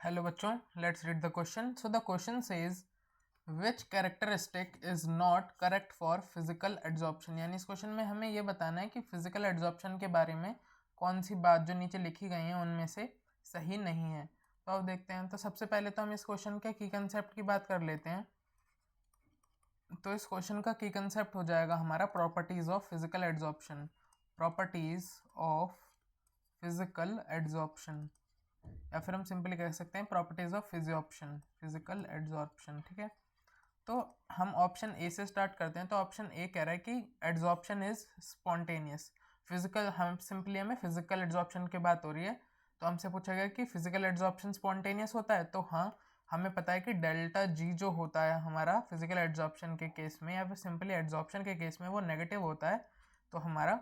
Hello बच्चों, let's read the question. So the question says which characteristic is not correct for physical adsorption. यानी इस question में हमें ये बताना है कि फिजिकल एड्जॉर्प्शन के बारे में कौन सी बात जो नीचे लिखी गई है उनमें से सही नहीं है. तो अब देखते हैं. तो सबसे पहले तो हम इस क्वेश्चन के की कंसेप्ट की बात कर लेते हैं. तो इस क्वेश्चन का की कंसेप्ट हो जाएगा हमारा properties of physical adsorption. Properties of physical adsorption, या फिर हम सिंपली कह सकते हैं प्रॉपर्टीज ऑफ फिजिकल एड्जॉर्प्शन. ठीक है, तो हम ऑप्शन ए से स्टार्ट करते हैं. तो ऑप्शन ए कह रहा है कि एड्जॉर्प्शन इज स्पॉन्टेनियस. फिजिकल, हम सिंपली हमें फिजिकल एड्जॉर्प्शन की बात हो रही है, तो हमसे पूछा गया कि फिजिकल एड्जॉर्प्शन स्पॉन्टेनियस होता है. तो हाँ, हमें पता है कि डेल्टा जी जो होता है हमारा फिजिकल एड्जॉर्प्शन के केस में, या फिर सिंपली एड्जॉर्प्शन के केस में, वो नेगेटिव होता है. तो हमारा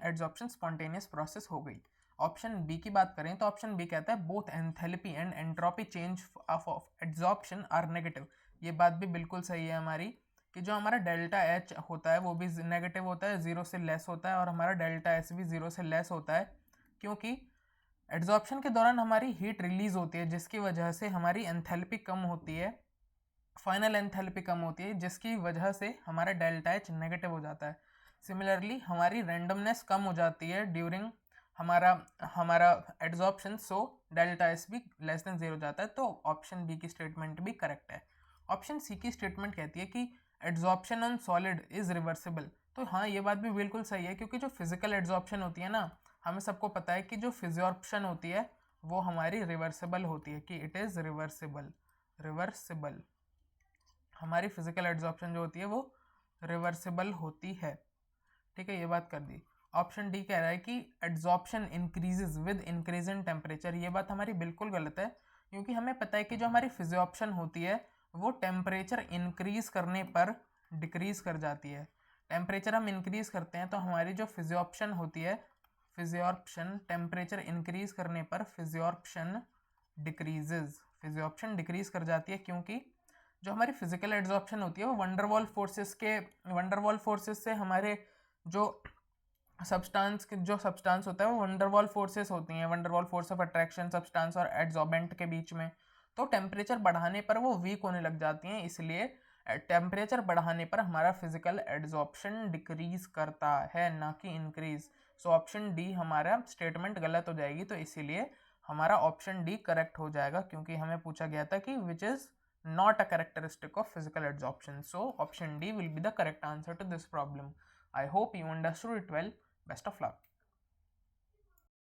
एड्जॉर्प्शन स्पॉन्टेनियस प्रोसेस हो गई. ऑप्शन बी की बात करें तो ऑप्शन बी कहता है both enthalpy and entropy change of adsorption are negative. ये बात भी बिल्कुल सही है हमारी, कि जो हमारा डेल्टा एच होता है वो भी नेगेटिव होता है, जीरो से लेस होता है, और हमारा डेल्टा एस भी जीरो से लेस होता है, क्योंकि एड्जॉर्प्शन के दौरान हमारी हीट रिलीज होती है जिसकी वजह से हमारी एंथैल्पी कम होती है, फाइनल एंथैल्पी कम होती है, जिसकी वजह से हमारा डेल्टा एच नेगेटिव हो जाता है. सिमिलरली हमारी रैंडमनेस कम हो जाती है ड्यूरिंग हमारा एड्जॉर्प्शन, सो डेल्टा एस भी लेस देन जीरो जाता है. तो ऑप्शन बी की स्टेटमेंट भी करेक्ट है. ऑप्शन सी की स्टेटमेंट कहती है कि adsorption on solid is reversible. तो हाँ, ये बात भी बिल्कुल सही है, क्योंकि जो फिजिकल एड्जॉर्प्शन होती है ना, हमें सबको पता है कि जो फिजियोर्प्शन होती है वो हमारी रिवर्सिबल होती है, कि इट इज़ रिवर्सिबल. हमारी फिजिकल एड्जॉर्प्शन जो होती है वो रिवर्सिबल होती है. ठीक है, ये बात कर दी. ऑप्शन डी कह रहा है कि adsorption increases with increase in temperature. ये बात हमारी बिल्कुल गलत है, क्योंकि हमें पता है कि जो हमारी फिजियोप्शन होती है वो टेम्परेचर इंक्रीज करने पर डिक्रीज कर जाती है. टेम्परेचर हम इंक्रीज करते हैं तो हमारी जो फिजियोप्शन होती है, फिजियोप्शन टेम्परेचर इंक्रीज करने पर फिजियोप्शन डिक्रीज कर जाती है, क्योंकि जो हमारी फिजिकल एड्जॉर्प्शन होती है वो वंडरवॉल फोर्सेस से हमारे जो सब्सटेंस होता है वो वंडरवॉल फोर्सेस होती हैं, van der Waals force of attraction substance और एड्जॉर्बेंट के बीच में. तो टेम्परेचर बढ़ाने पर वो वीक होने लग जाती हैं, इसलिए टेम्परेचर बढ़ाने पर हमारा फिजिकल एड्जॉर्प्शन डिक्रीज करता है, ना कि इंक्रीज. सो ऑप्शन डी हमारा स्टेटमेंट गलत हो जाएगी. तो इसीलिए हमारा ऑप्शन डी करेक्ट हो जाएगा, क्योंकि हमें पूछा गया था कि which is not a characteristic of physical adsorption. So option D will be the correct answer to this problem. I hope you understood it well. Best of luck.